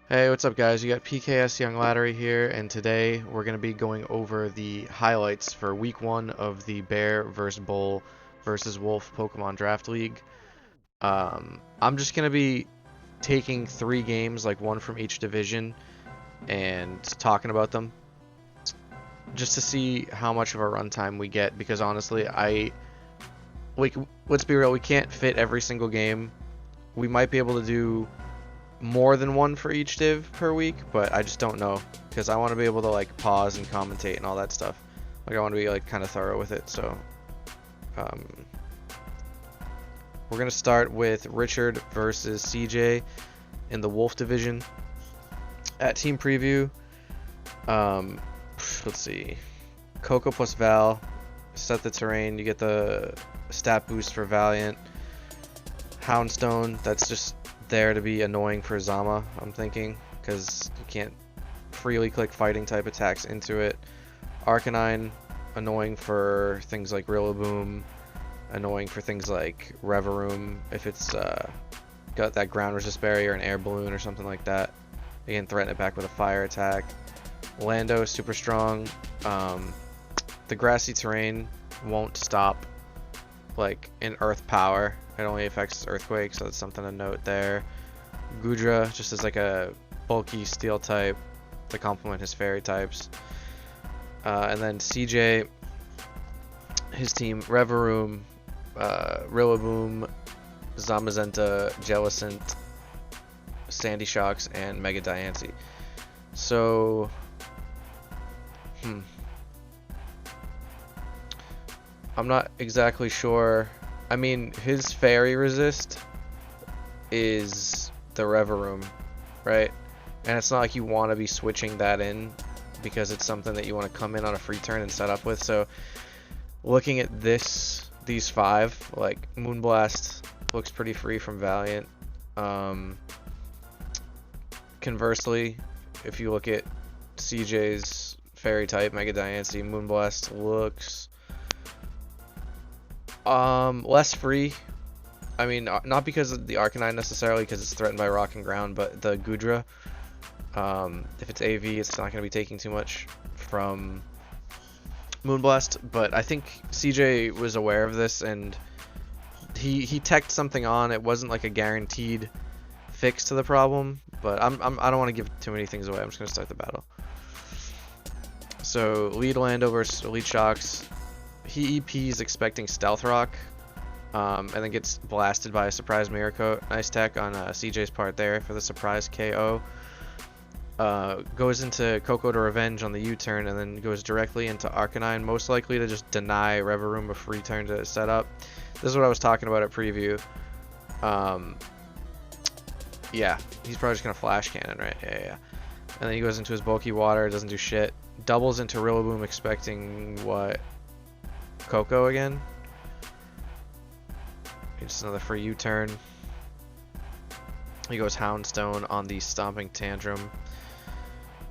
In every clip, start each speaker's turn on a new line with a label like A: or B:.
A: Hey, what's up, guys? You got PKS Young Lattery here, and today we're going to be going over the highlights for Week 1 of the Bear vs. Bull vs. Wolf Pokemon Draft League. I'm just going to be taking three games, like one from each division, and talking about them just to see how much of a runtime we get, because honestly, we, let's be real, we can't fit every single game. We might be able to do more than one for each div per week, but I just don't know because I want to be able to like pause and commentate and all that stuff. Like I want to be like kind of thorough with it. So um, we're gonna start with Richard versus CJ in the Wolf division. At team preview, um, let's see, Coco plus Val. Set the terrain. You get the stat boost for Valiant. Houndstone. That's just there to be annoying for Zama, I'm thinking, because you can't freely click fighting type attacks into it. Arcanine, annoying for things like Rillaboom, annoying for things like Reverum, if it's got that ground resist barrier, an air balloon or something like that. You can threaten it back with a fire attack. Lando is super strong. The grassy terrain won't stop like in earth power. It only affects earthquake, so that's something to note there. Gudra just as like a bulky steel type to complement his fairy types. And then CJ, his team, Reverum, Rillaboom, Zamazenta, Jellicent, Sandy Shocks, and Mega Diancie. So, I'm not exactly sure. I mean, his fairy resist is the Reverum, right? And it's not like you want to be switching that in because it's something that you want to come in on a free turn and set up with. So looking at these five, like Moonblast looks pretty free from Valiant. Conversely, if you look at CJ's fairy type, Mega Diancie, Moonblast looks less free. I mean, not because of the Arcanine necessarily, because it's threatened by Rock and Ground, but the Gudra. If it's AV, it's not going to be taking too much from Moonblast. But I think CJ was aware of this, and he teched something on. It wasn't like a guaranteed fix to the problem, but I don't want to give too many things away. I'm just going to start the battle. So lead Lando versus Elite Shocks. He EPs expecting Stealth Rock. And then gets blasted by a surprise Mirror Coat. Nice tech on CJ's part there for the surprise KO. Goes into Coco to Revenge on the U-turn and then goes directly into Arcanine, most likely to just deny Reverum a free turn to set up. This is what I was talking about at preview. Yeah, he's probably just going to Flash Cannon, right? Yeah. And then he goes into his bulky water, doesn't do shit. Doubles into Rillaboom expecting what? Coco again? Just another free U-turn. He goes Houndstone on the Stomping Tantrum.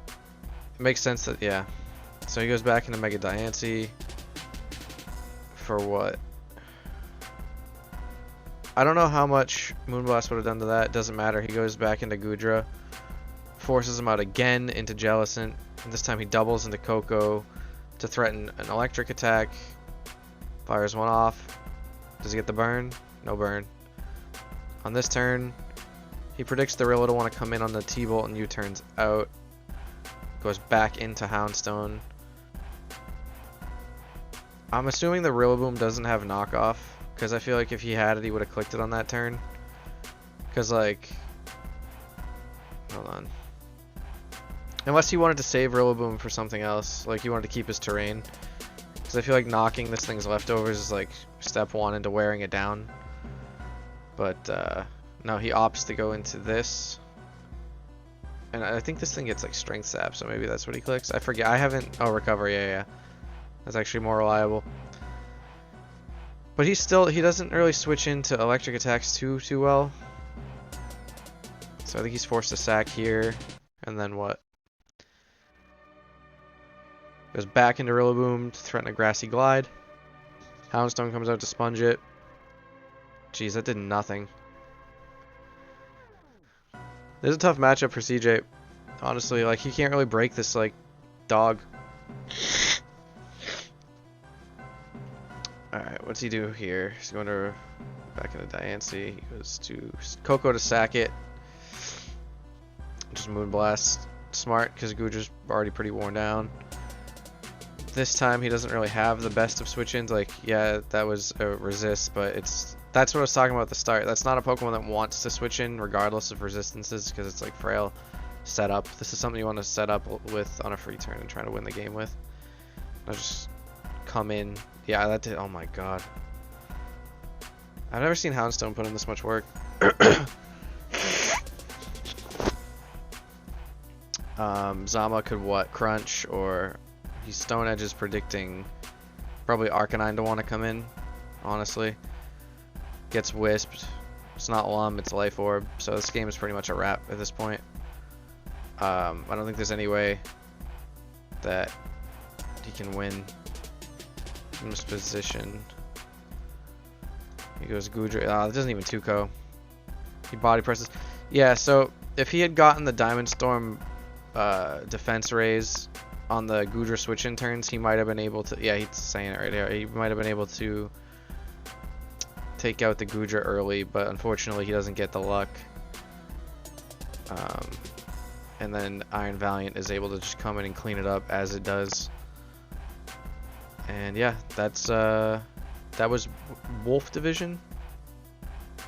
A: It makes sense that, yeah. So he goes back into Mega Diancie. For what? I don't know how much Moonblast would have done to that. Doesn't matter. He goes back into Gudra. Forces him out again into Jellicent. And this time he doubles into Coco to threaten an electric attack. Fires one off. Does he get the burn? No burn. On this turn, he predicts the Rillo to want to come in on the T-Bolt and U-turns out. Goes back into Houndstone. I'm assuming the Rillaboom doesn't have knockoff, because I feel like if he had it, he would have clicked it on that turn. Because, like, hold on. Unless he wanted to save Rillaboom for something else, like he wanted to keep his terrain. Because I feel like knocking this thing's leftovers is like step one into wearing it down. But no, he opts to go into this. And I think this thing gets like strength sap, so maybe that's what he clicks. I forget. I haven't. Oh, recover. Yeah. That's actually more reliable. But he doesn't really switch into electric attacks too well. So I think he's forced to sack here. And then what? Goes back into Rillaboom to threaten a Grassy Glide. Houndstone comes out to sponge it. Jeez, that did nothing. This is a tough matchup for CJ. Honestly, like he can't really break this like dog. Alright, what's he do here? He's going to back into Diancie. He goes to Coco to sack it. Just Moonblast. Smart, because Gudra's already pretty worn down. This time he doesn't really have the best of switch-ins. Like, yeah, that was a resist, but that's what I was talking about at the start. That's not a Pokemon that wants to switch in regardless of resistances, because it's like frail setup. This is something you want to set up with on a free turn and try to win the game with. I'll just come in. Yeah, that did. Oh my god. I've never seen Houndstone put in this much work. Zama could what? Crunch, or he's Stone Edge is predicting probably Arcanine to want to come in, honestly. Gets Wisped. It's not Lum, it's Life Orb, so this game is pretty much a wrap at this point. I don't think there's any way that he can win in this position. He goes Goodra. It doesn't even 2-ko. He body presses. Yeah, so if he had gotten the Diamond Storm defense raise on the Goodra switch-in turns, he might have been able to. Yeah, he's saying it right here. He might have been able to take out the Goodra early, but unfortunately, he doesn't get the luck. And then Iron Valiant is able to just come in and clean it up as it does. And yeah, that was Wolf Division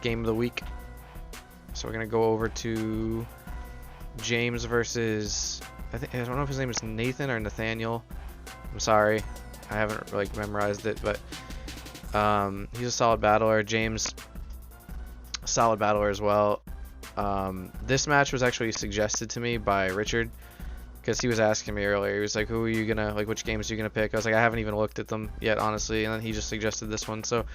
A: game of the week. So we're gonna go over to James versus I don't know if his name is Nathan or Nathaniel. I'm sorry, I haven't like memorized it, but he's a solid battler. James, a solid battler as well. This match was actually suggested to me by Richard, because he was asking me earlier. He was like, who are you gonna, like, which games are you gonna pick? I was like, I haven't even looked at them yet, honestly, and then he just suggested this one. So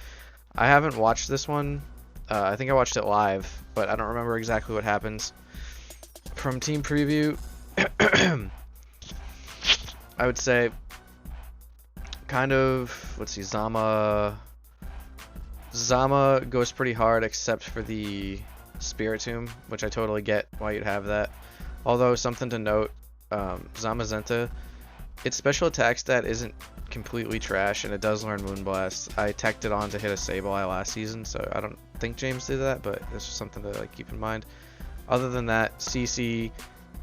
A: I haven't watched this one. I think I watched it live, but I don't remember exactly what happens. From team preview, I would say kind of, let's see, Zama goes pretty hard except for the Spiritomb, which I totally get why you'd have that. Although something to note, Zamazenta, its special attack stat isn't completely trash, and it does learn Moonblast. I teched it on to hit a Sableye last season, so I don't think James did that, but it's just something to like keep in mind. Other than that, CC,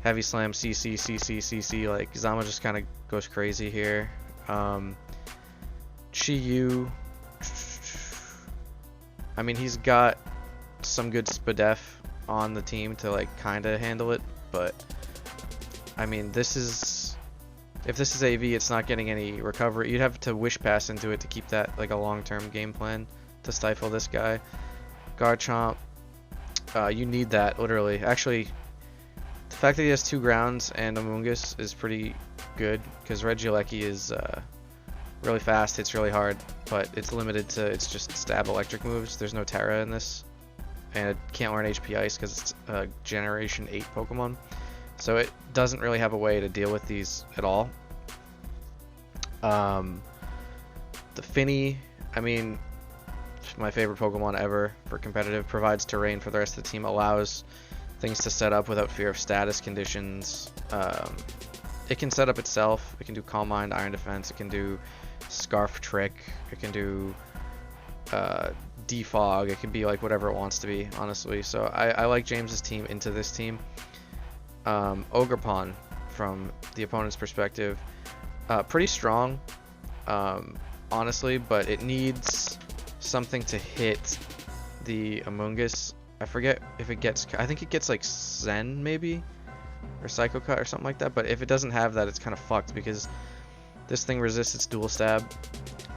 A: Heavy Slam, CC, CC, CC, like Zama just kind of goes crazy here. Chi-Yu, I mean, he's got some good Spadef on the team to like kind of handle it, but I mean, if this is AV, it's not getting any recovery. You'd have to Wish Pass into it to keep that like a long-term game plan to stifle this guy. Garchomp, you need that literally. Actually, the fact that he has 2 grounds and Amoonguss is pretty good, because Regieleki is really fast, hits really hard, but it's limited to it's just stab electric moves. There's no Terra in this, and it can't learn HP Ice because it's a Generation 8 Pokemon. So it doesn't really have a way to deal with these at all. The Finny, I mean, my favorite Pokemon ever for competitive, provides terrain for the rest of the team, allows things to set up without fear of status conditions. It can set up itself. It can do Calm Mind, Iron Defense. It can do Scarf Trick. It can do Defog. It can be like whatever it wants to be, honestly. So I like James's team into this team. Ogerpon, from the opponent's perspective, pretty strong, honestly, but it needs something to hit the Amoonguss. I forget if it gets, I think it gets like Zen maybe, or Psycho Cut or something like that, but if it doesn't have that, it's kind of fucked, because this thing resists its dual stab,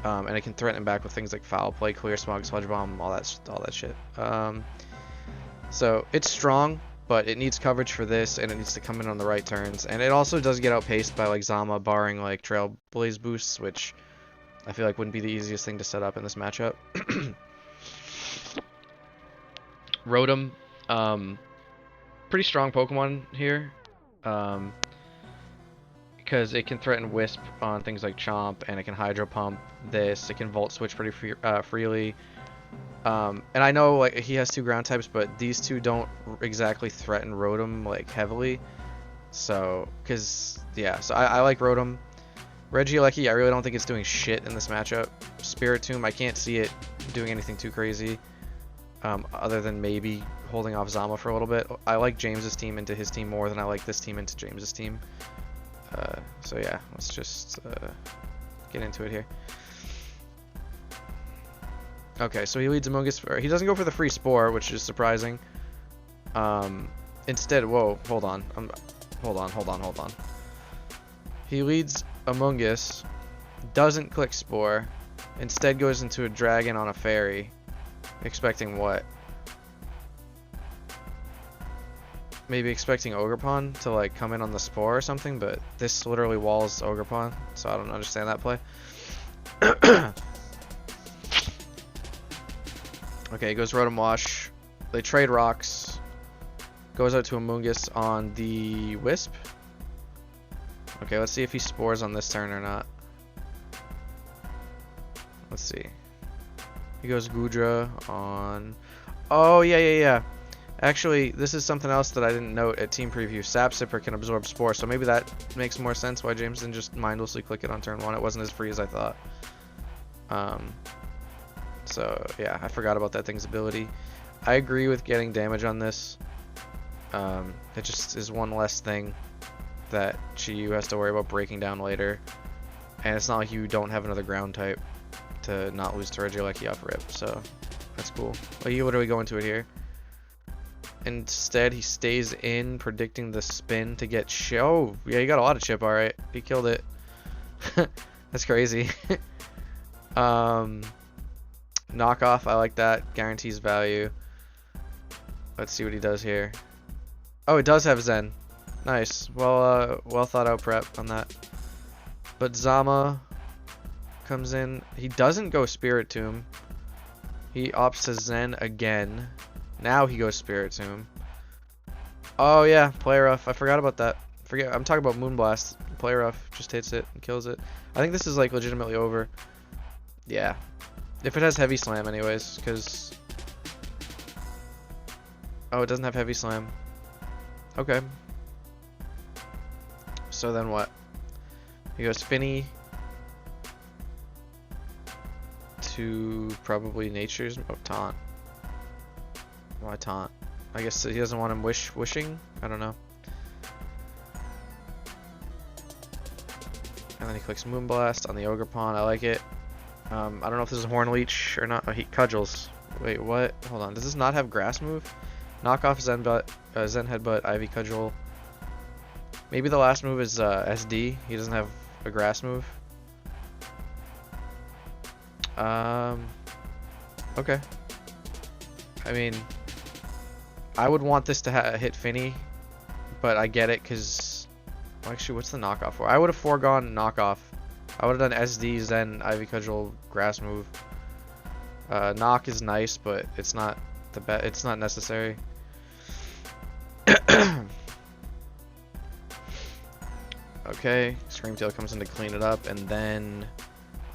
A: and it can threaten back with things like Foul Play, Clear Smog, Sludge Bomb, all that shit. So it's strong, but it needs coverage for this, and it needs to come in on the right turns. And it also does get outpaced by like Zama, barring like Trailblaze boosts, which I feel like wouldn't be the easiest thing to set up in this matchup. Rotom, pretty strong Pokemon here, because it can threaten Wisp on things like Chomp, and it can Hydro Pump this. It can Volt Switch pretty freely. And I know like he has 2 ground types, but these two don't exactly threaten Rotom like heavily. So, so I like Rotom. Regieleki, I really don't think it's doing shit in this matchup. Spiritomb, I can't see it doing anything too crazy, other than maybe holding off Zama for a little bit. I like James's team into his team more than I like this team into James's team. So yeah, let's just get into it here. Okay, so he leads Amoonguss. He doesn't go for the free Spore, which is surprising. Instead, whoa, hold on. Hold on. He leads Amoonguss, doesn't click Spore, instead goes into a Dragon on a Fairy, expecting what? Maybe expecting Ogerpon to like come in on the Spore or something, but this literally walls Ogerpon, so I don't understand that play. Okay, he goes Rotom Wash. They trade rocks. Goes out to Amoonguss on the Wisp. Okay, let's see if he spores on this turn or not. Let's see. He goes Goodra on... Oh, yeah. Actually, this is something else that I didn't note at Team Preview. Sap Sipper can absorb Spore, so maybe that makes more sense why James didn't just mindlessly click it on turn 1. It wasn't as free as I thought. So, yeah, I forgot about that thing's ability. I agree with getting damage on this. It just is one less thing that Chi-Yu has to worry about breaking down later. And it's not like you don't have another ground type to not lose to Regieleki off rip, so that's cool. Well, you literally go into it here. Instead, he stays in, predicting the spin to get Oh, yeah, he got a lot of chip, alright. He killed it. That's crazy. Knockoff, I like that. Guarantees value. Let's see what he does here. Oh, it does have Zen. Nice. Well thought out prep on that. But Zama comes in. He doesn't go Spiritomb. He opts to Zen again. Now he goes Spiritomb. Oh yeah, Play Rough. I forgot about that. I'm talking about Moonblast. Play Rough just hits it and kills it. I think this is like legitimately over. Yeah. If it has Heavy Slam anyways, because... Oh, it doesn't have Heavy Slam. Okay. So then what? He goes Finny to probably Nature's Taunt. Why Taunt? I guess he doesn't want him wishing? I don't know. And then he clicks Moonblast on the Ogerpon. I like it. I don't know if this is Horn Leech or not. Oh, he cudgels. Wait, what? Hold on. Does this not have Grass move? Knock off Zen Headbutt, Ivy Cudgel. Maybe the last move is SD. He doesn't have a Grass move. Okay. I mean, I would want this to hit Finny, but I get it because... Well, actually, what's the knockoff for? I would have foregone knockoff. I would have done SD, Zen, Ivy Cudgel, Grass move. Knock is nice, but it's not the best. It's not necessary. Okay, Screamtail comes in to clean it up, and then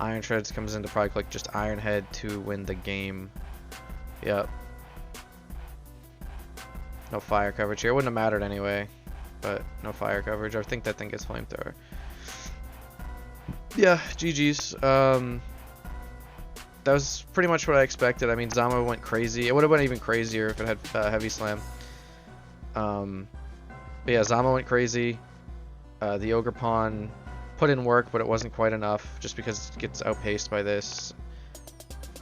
A: Iron Shreds comes in to probably click just Iron Head to win the game. Yep. No fire coverage here. It wouldn't have mattered anyway, but no fire coverage. I think that thing gets Flamethrower. Yeah, GG's. That was pretty much what I expected. I mean, Zama went crazy. It would have been even crazier if it had Heavy Slam. But yeah, Zama went crazy. The Ogerpon put in work, but it wasn't quite enough just because it gets outpaced by this.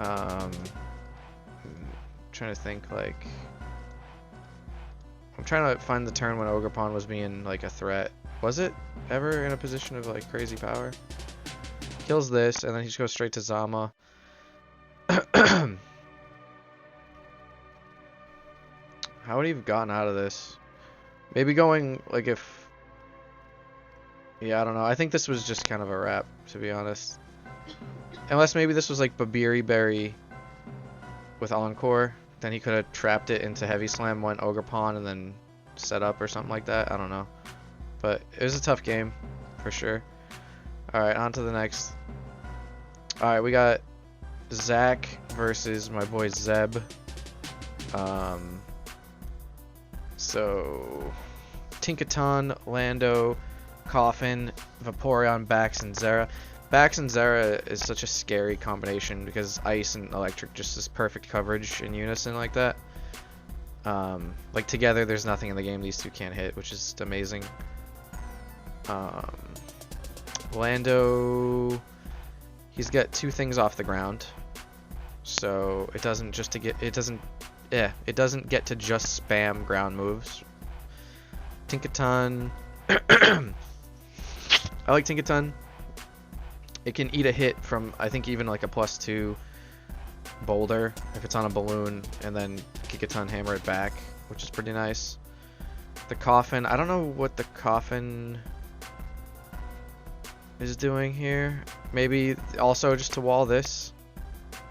A: I'm trying to think, like... I'm trying to find the turn when Ogerpon was being, like, a threat. Was it ever in a position of, like, crazy power? Kills this, and then he just goes straight to Zama. How would he have gotten out of this? Maybe going, like, if... Yeah, I don't know. I think this was just kind of a wrap, to be honest. Unless maybe this was, like, Babiri Berry with Encore. Then he could have trapped it into Heavy Slam, went Ogerpon, and then set up or something like that. I don't know. But it was a tough game, for sure. Alright, on to the next. Alright, we got Zach versus my boy Zeb. So Tinkaton, Lando, Coffin, Vaporeon, Bax, and Zera. Bax and Zera is such a scary combination because Ice and Electric just is perfect coverage in unison like that. Like together there's nothing in the game these two can't hit, which is just amazing. Lando, he's got two things off the ground, so it doesn't get to just spam ground moves. Tinkaton, I like Tinkaton. It can eat a hit from, I think, even like a +2 boulder if it's on a balloon, and then Tinkaton hammer it back, which is pretty nice. The Coffin, I don't know what the Coffin is doing here. Maybe also just to wall this.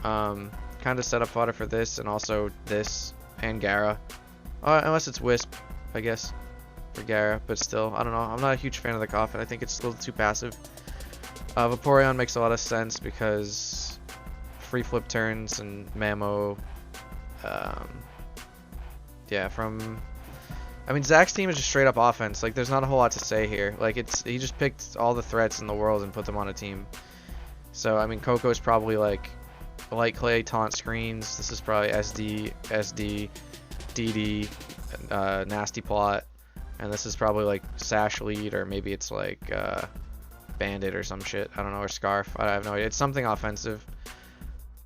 A: Kind of set up fodder for this, and also this, and Gara. Unless it's Wisp, I guess, for Gara, but still, I don't know. I'm not a huge fan of the Coffin. I think it's a little too passive. Vaporeon makes a lot of sense because free flip turns and Mamo. Yeah, I mean, Zach's team is just straight up offense. Like, there's not a whole lot to say here. Like, he just picked all the threats in the world and put them on a team. So, I mean, Coco's probably like Light Clay, Taunt Screens. This is probably SD, DD, Nasty Plot. And this is probably like Sash Lead, or maybe it's like Bandit or some shit. I don't know, or Scarf. I have no idea. It's something offensive.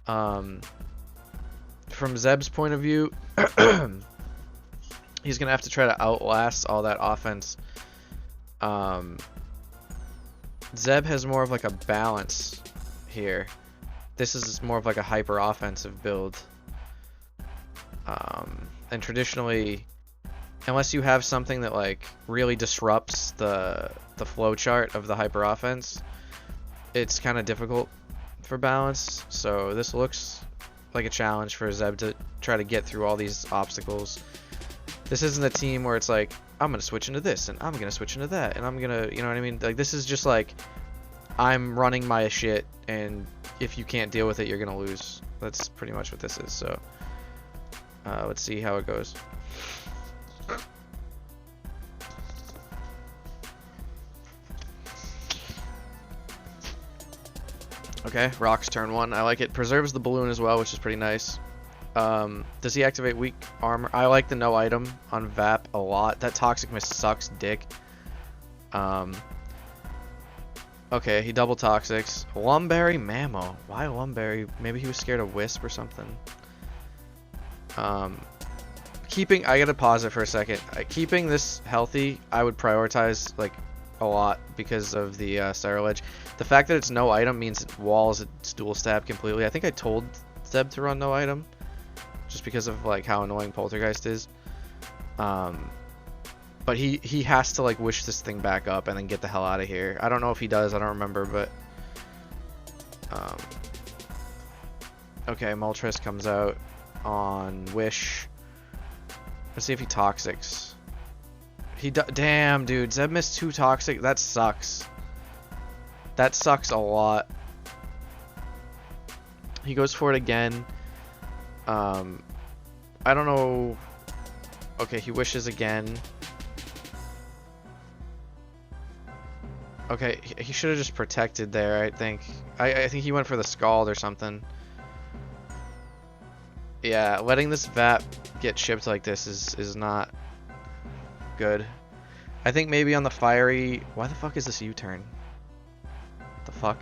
A: From Zeb's point of view, he's gonna have to try to outlast all that offense. Zeb has more of like a balance here. This is more of like a hyper offensive build. And traditionally, unless you have something that like really disrupts the flow chart of the hyper offense, it's kind of difficult for balance. So this looks like a challenge for Zeb to try to get through all these obstacles. This isn't a team where it's like, I'm gonna switch into this and I'm gonna switch into that and I'm gonna, you know what I mean? Like, this is just like, I'm running my shit, and if you can't deal with it, you're gonna lose. That's pretty much what this is. So let's see how it goes. Okay, Rocks turn 1. I like it. Preserves the balloon as well, which is pretty nice. Does he activate weak armor? I like the no item on Vap a lot. That Toxic Mist sucks dick. Okay, he double Toxics. Lumberry Mamo. Why Lumberry? Maybe he was scared of Wisp or something. I gotta pause it for a second. Keeping this healthy, I would prioritize like a lot because of the Cerulege. The fact that it's no item means it walls its dual stab completely. I think I told Zeb to run no item just because of like how annoying Poltergeist is. But he has to like wish this thing back up and then get the hell out of here. I don't know if he does, I don't remember, but okay, Moltres comes out on Wish. Let's see if he Toxics. Damn, dude, Zeb missed 2 Toxic. That sucks. That sucks a lot. He goes for it again. I don't know. Okay, he wishes again. Okay, he should have just protected there, I think. I think he went for the Scald or something. Yeah, letting this Vap get chipped like this is not good. I think maybe on the Fiery... Why the fuck is this U-turn? The fuck?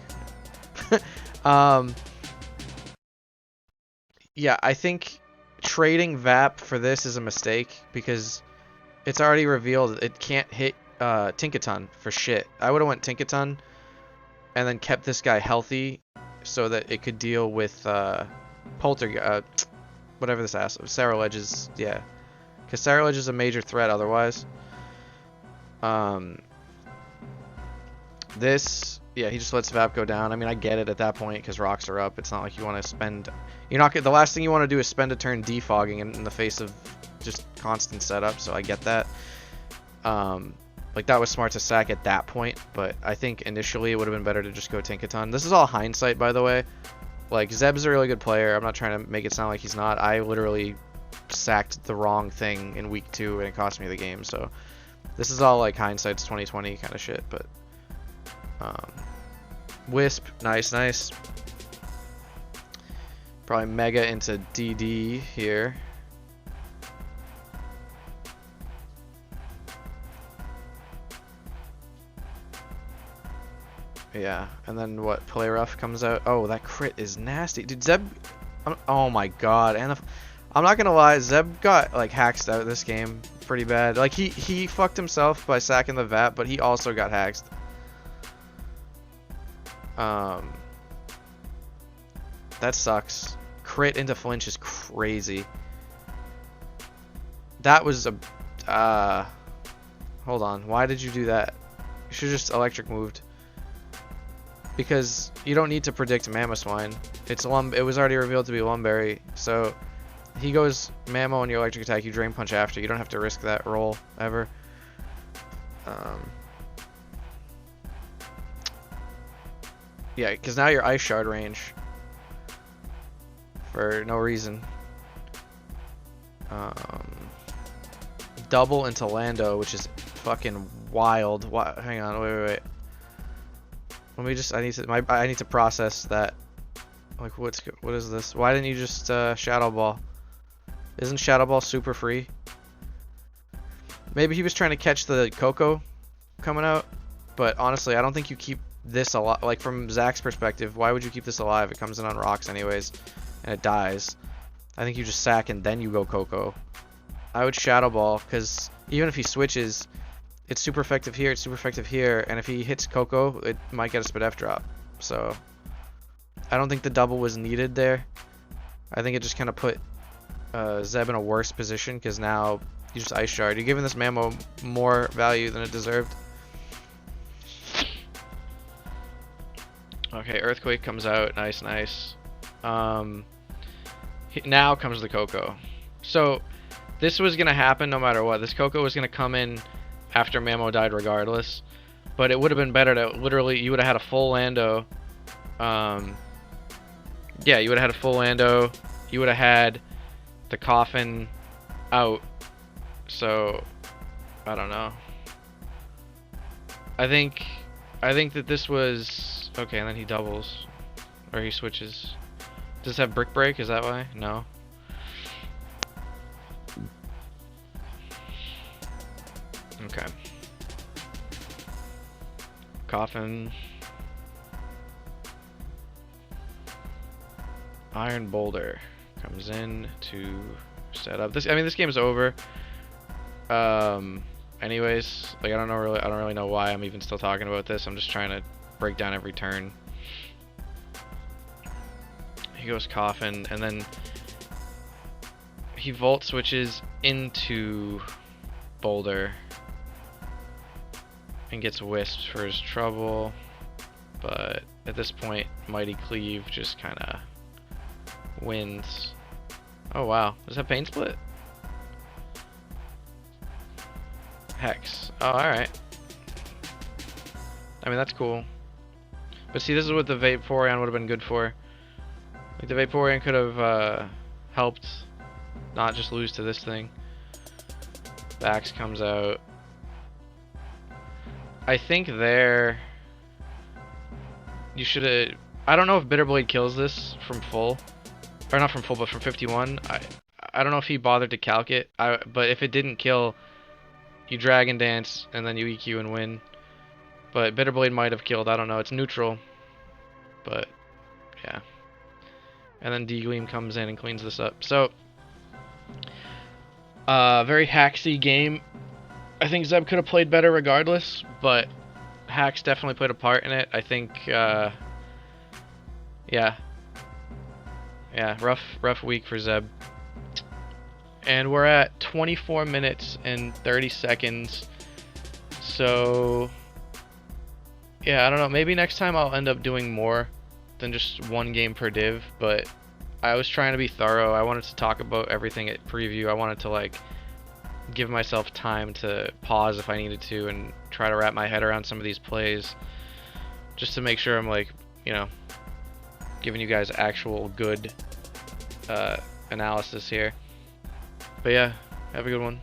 A: Yeah, I think trading Vap for this is a mistake because it's already revealed it can't hit Tinkaton for shit. I would have went Tinkaton and then kept this guy healthy so that it could deal with Poltergeist, whatever this ass, Cerulege is, yeah. Because Cerulege is a major threat otherwise. This, yeah, he just lets Vap go down. I mean, I get it at that point because rocks are up. It's not like you want to spend... You're not... The last thing you want to do is spend a turn defogging in the face of just constant setup, so I get that. Like, that was smart to sack at that point, but I think initially it would have been better to just go Tinkaton. This is all hindsight, by the way. Like, Zeb's a really good player. I'm not trying to make it sound like he's not. I literally sacked the wrong thing in week 2 and it cost me the game. So this is all like hindsight's 2020 kind of shit. But Wisp, nice. Probably Mega into DD here. Yeah, and then what? Play Rough comes out. Oh, that crit is nasty. Dude, Zeb... oh my god. And I'm not gonna lie, Zeb got, like, hacked out this game pretty bad. Like, he fucked himself by sacking the VAT, but he also got hacked. That sucks. Crit into flinch is crazy. That was a... hold on. Why did you do that? You should just electric moved. Because you don't need to predict Mamoswine. It was already revealed to be Lumberry, so he goes Mamo on your electric attack, you Drain Punch after. You don't have to risk that roll ever. Yeah, because now you're Ice Shard range for no reason. Double into Lando, which is fucking wild. Hang on, wait. Let me just. I need to process that. Like, what is this? Why didn't you just Shadow Ball? Isn't Shadow Ball super free? Maybe he was trying to catch the Coco coming out, but honestly, I don't think you keep this alive. Like, from Zach's perspective, why would you keep this alive? It comes in on rocks anyways, and it dies. I think you just sack and then you go Coco. I would Shadow Ball, because even if he switches, it's super effective here, it's super effective here, and if he hits Coco, it might get a Spit F drop. So, I don't think the double was needed there. I think it just kind of put Zeb in a worse position, because now you just Ice Shard. You're giving this Mamo more value than it deserved. Okay, Earthquake comes out. Nice. Now comes the Coco. So, this was going to happen no matter what. This Coco was going to come in after Mamo died regardless. But it would have been better to literally, you would have had a full Lando. Yeah, you would have had a full Lando. You would have had the Coffin out. So, I don't know. I think that this was... Okay, and then he doubles. Or he switches. Does this have Brick Break? Is that why? No. Okay. Coffin. Iron Boulder comes in to set up this. I mean, this game's over. Anyways, like I don't really know why I'm even still talking about this. I'm just trying to break down every turn. He goes Coffin, and then he Volt switches into Boulder and gets Wisped for his trouble. But at this point, Mighty Cleave just kind of wins. Oh wow, does that Pain Split? Hex. Oh, alright. I mean, that's cool. But see, this is what the Vaporeon would have been good for. Like, the Vaporeon could have helped not just lose to this thing. Vax comes out. I think there... You should have... I don't know if Bitterblade kills this from full. Or not from full, but from 51. I don't know if he bothered to calc it. But if it didn't kill, you Dragon Dance, and then you EQ and win. But Bitterblade might have killed. I don't know. It's neutral. But, yeah. And then D-Gleam comes in and cleans this up. So, very hacksy game. I think Zeb could have played better regardless, but hacks definitely played a part in it. I think, yeah, rough week for Zeb. And we're at 24 minutes and 30 seconds. So, yeah, I don't know. Maybe next time I'll end up doing more than just one game per div, but I was trying to be thorough. I wanted to talk about everything at preview. I wanted to, like, give myself time to pause if I needed to and try to wrap my head around some of these plays just to make sure I'm, like, you know, giving you guys actual good analysis here. But yeah, have a good one.